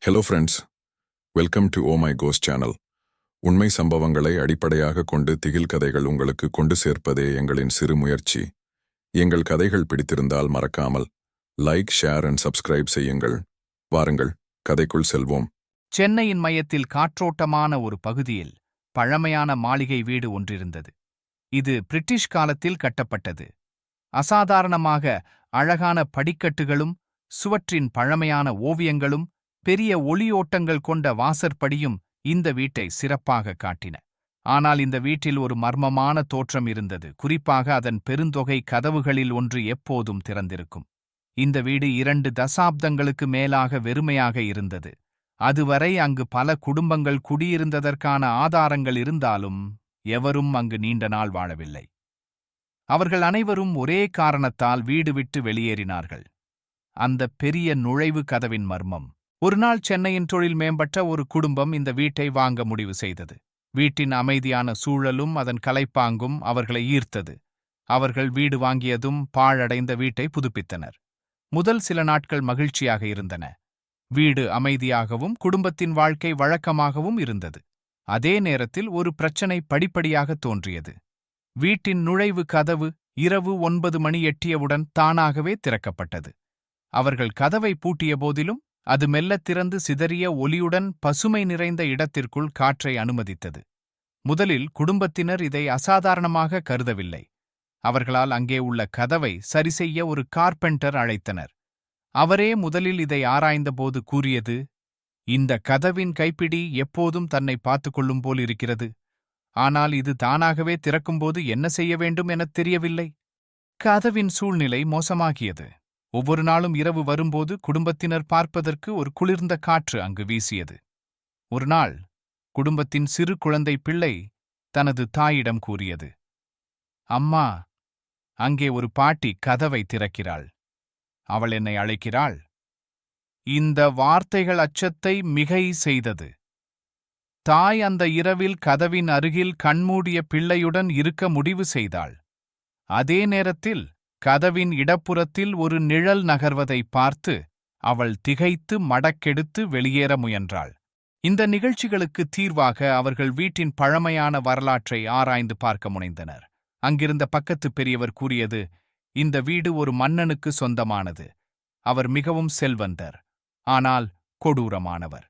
Hello friends, welcome to oh my ghost channel. உண்மை சம்பவங்களை அடிப்படையாக கொண்டு திகில் கதைகள் உங்களுக்கு கொண்டு சேர்ப்பதே எங்களின் சிறு முயற்சி. எங்கள் கதைகள் பிடித்திருந்தால் மறக்காமல் லைக், ஷேர் அண்ட் சப்ஸ்கிரைப் செய்யுங்கள். வாருங்கள், கதைக்குள் செல்வோம். சென்னையின் மையத்தில் காற்றோட்டமான ஒரு பகுதியில் பழமையான மாளிகை வீடு ஒன்றிருந்தது. இது பிரிட்டிஷ் காலத்தில் கட்டப்பட்டது. அசாதாரணமாக அழகான படிக்கட்டுகளும் சுவற்றின் பழமையான ஓவியங்களும் பெரிய ஒளியோட்டங்கள் கொண்ட வாசற்படியும் இந்த வீட்டை சிறப்பாக காட்டின. ஆனால் இந்த வீட்டில் ஒரு மர்மமான தோற்றம் இருந்தது. குறிப்பாக அதன் பெருந்தொகை கதவுகளில் ஒன்று எப்போதும் திறந்திருக்கும். இந்த வீடு 2 தசாப்தங்களுக்கு மேலாக வெறுமையாக இருந்தது. அதுவரை அங்கு பல குடும்பங்கள் குடியிருந்ததற்கான ஆதாரங்கள் இருந்தாலும் எவரும் அங்கு நீண்ட நாள் வாழவில்லை. அவர்கள் அனைவரும் ஒரே காரணத்தால் வீடு விட்டு வெளியேறினார்கள். அந்த பெரிய நுழைவு கதவின் மர்மம். ஒருநாள் சென்னையின் தொழில் மேம்பட்ட ஒரு குடும்பம் இந்த வீட்டை வாங்க முடிவு செய்தது. வீட்டின் அமைதியான சூழலும் அதன் கலைப்பாங்கும் அவர்களை ஈர்த்தது. அவர்கள் வீடு வாங்கியதும் பாழடைந்த வீட்டை புதுப்பித்தனர். முதல் சில நாட்கள் மகிழ்ச்சியாக இருந்தன. வீடு அமைதியாகவும் குடும்பத்தின் வாழ்க்கை வழக்கமாகவும் இருந்தது. அதே நேரத்தில் ஒரு பிரச்சனை படிப்படியாக தோன்றியது. வீட்டின் நுழைவு கதவு இரவு 9 மணி எட்டியவுடன் தானாகவே திறக்கப்பட்டது. அவர்கள் கதவை பூட்டிய போதிலும் அது மெல்லத் திறந்து சிதறிய ஒலியுடன் பசுமை நிறைந்த இடத்திற்குள் காற்றை அனுமதித்தது. முதலில் குடும்பத்தினர் இதை அசாதாரணமாக கருதவில்லை. அவர்களால் அங்கே உள்ள கதவை சரிசெய்ய ஒரு கார்பெண்டர் அழைத்தனர். அவரே முதலில் இதை ஆராய்ந்தபோது கூறியது, "இந்த கதவின் கைப்பிடி எப்போதும் தன்னை பார்த்துக்கொள்ளும் போல் இருக்கிறது. ஆனால் இது தானாகவே திறக்கும்போது என்ன செய்ய வேண்டும் எனத் தெரியவில்லை." கதவின் சூழ்நிலை மோசமாகியது. ஒவ்வொரு நாளும் இரவு வரும்போது குடும்பத்தினர் பார்ப்பதற்கு ஒரு குளிர்ந்த காற்று அங்கு வீசியது. ஒரு நாள் குடும்பத்தின் சிறு குழந்தை பிள்ளை தனது தாயிடம் கூறியது, "அம்மா, அங்கே ஒரு பாட்டி கதவை திறக்கிறாள். அவள் என்னை அழைக்கிறாள்." இந்த வார்த்தைகள் அச்சத்தை மிகை செய்தது. தாய் அந்த இரவில் கதவின் அருகில் கண்மூடிய பிள்ளையுடன் இருக்க முடிவு செய்தாள். அதே நேரத்தில் கதவின் இடப்புறத்தில் ஒரு நிழல் நகர்வதை பார்த்து அவள் திகைத்து மடக்கெடுத்து வெளியேற முயன்றாள். இந்த நிகழ்ச்சிகளுக்கு தீர்வாக அவர்கள் வீட்டின் பழமையான வரலாற்றை ஆராய்ந்து பார்க்க முனைந்தனர். அங்கிருந்த பக்கத்து பெரியவர் கூறியது, "இந்த வீடு ஒரு மன்னனுக்கு சொந்தமானது. அவர் மிகவும் செல்வந்தர், ஆனால் கொடூரமானவர்.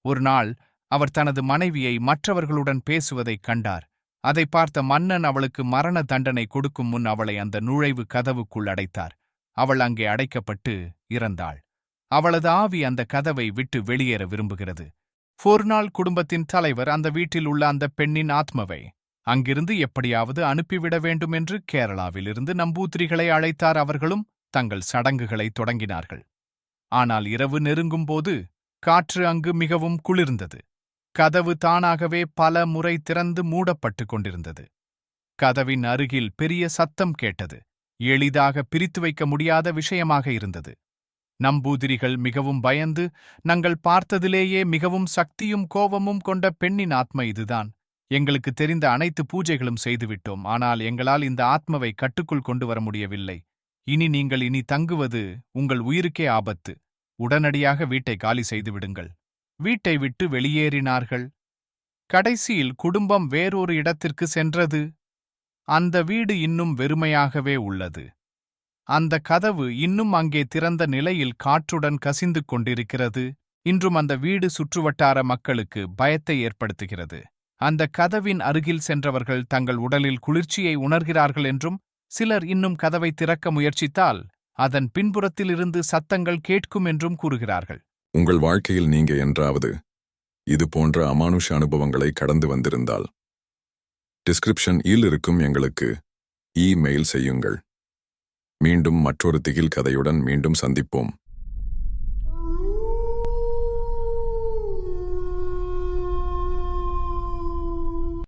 ஒரு நாள் அவர் தனது மனைவியை மற்றவர்களுடன் பேசுவதைக் கண்டார். அதை பார்த்த மன்னன் அவளுக்கு மரண தண்டனை கொடுக்கும் முன் அவளை அந்த நுழைவு கதவுக்குள் அடைத்தார். அவள் அங்கே அடைக்கப்பட்டு இறந்தாள். அவளது ஆவி அந்த கதவை விட்டு வெளியேற விரும்புகிறது." ஒரு நாள் குடும்பத்தின் தலைவர் அந்த வீட்டில் உள்ள அந்த பெண்ணின் ஆத்மாவை அங்கிருந்து எப்படியாவது அனுப்பிவிட வேண்டும் என்று கேரளாவிலிருந்து நம்பூதிரிகளை அழைத்தார். அவர்களும் தங்கள் சடங்குகளை தொடங்கினார்கள். ஆனால் இரவு நெருங்கும்போது காற்று அங்கு மிகவும் குளிர்ந்தது. கதவு தானாகவே பல முறை திறந்து மூடப்பட்டு கொண்டிருந்தது. கதவின் அருகில் பெரிய சத்தம் கேட்டது. எளிதாக பிரித்து வைக்க முடியாத விஷயமாக இருந்தது. நம்பூதிரிகள் மிகவும் பயந்து, "நாங்கள் பார்த்ததிலேயே மிகவும் சக்தியும் கோபமும் கொண்ட பெண்ணின் ஆத்மா இதுதான். எங்களுக்கு தெரிந்த அனைத்து பூஜைகளும் செய்துவிட்டோம். ஆனால் எங்களால் இந்த ஆத்மாவை கட்டுக்குள் கொண்டு வர முடியவில்லை. நீங்கள் இனி தங்குவது உங்கள் உயிருக்கே ஆபத்து. உடனடியாக வீட்டை காலி செய்துவிடுங்கள்." வீட்டை விட்டு வெளியேறினார்கள். கடைசியில் குடும்பம் வேறொரு இடத்திற்கு சென்றது. அந்த வீடு இன்னும் வெறுமையாகவே உள்ளது. அந்த கதவு இன்னும் அங்கே திறந்த நிலையில் காற்றுடன் கசிந்து கொண்டிருக்கிறது. இன்றும் அந்த வீடு சுற்றுவட்டார மக்களுக்கு பயத்தை ஏற்படுத்துகிறது. அந்த கதவின் அருகில் சென்றவர்கள் தங்கள் உடலில் குளிர்ச்சியை உணர்கிறார்கள் என்றும், சிலர் இன்னும் கதவை திறக்க முயற்சித்தால் அதன் பின்புறத்திலிருந்து சத்தங்கள் கேட்கும் என்றும் கூறுகிறார்கள். உங்கள் வாழ்க்கையில் நீங்க என்றாவது இது போன்ற அமானுஷ அனுபவங்களை கடந்து வந்திருந்தால் டிஸ்கிரிப்ஷன் இல் இருக்கும் எங்களுக்கு இமெயில் செய்யுங்கள். மீண்டும் மற்றொரு திகில் கதையுடன் மீண்டும் சந்திப்போம்.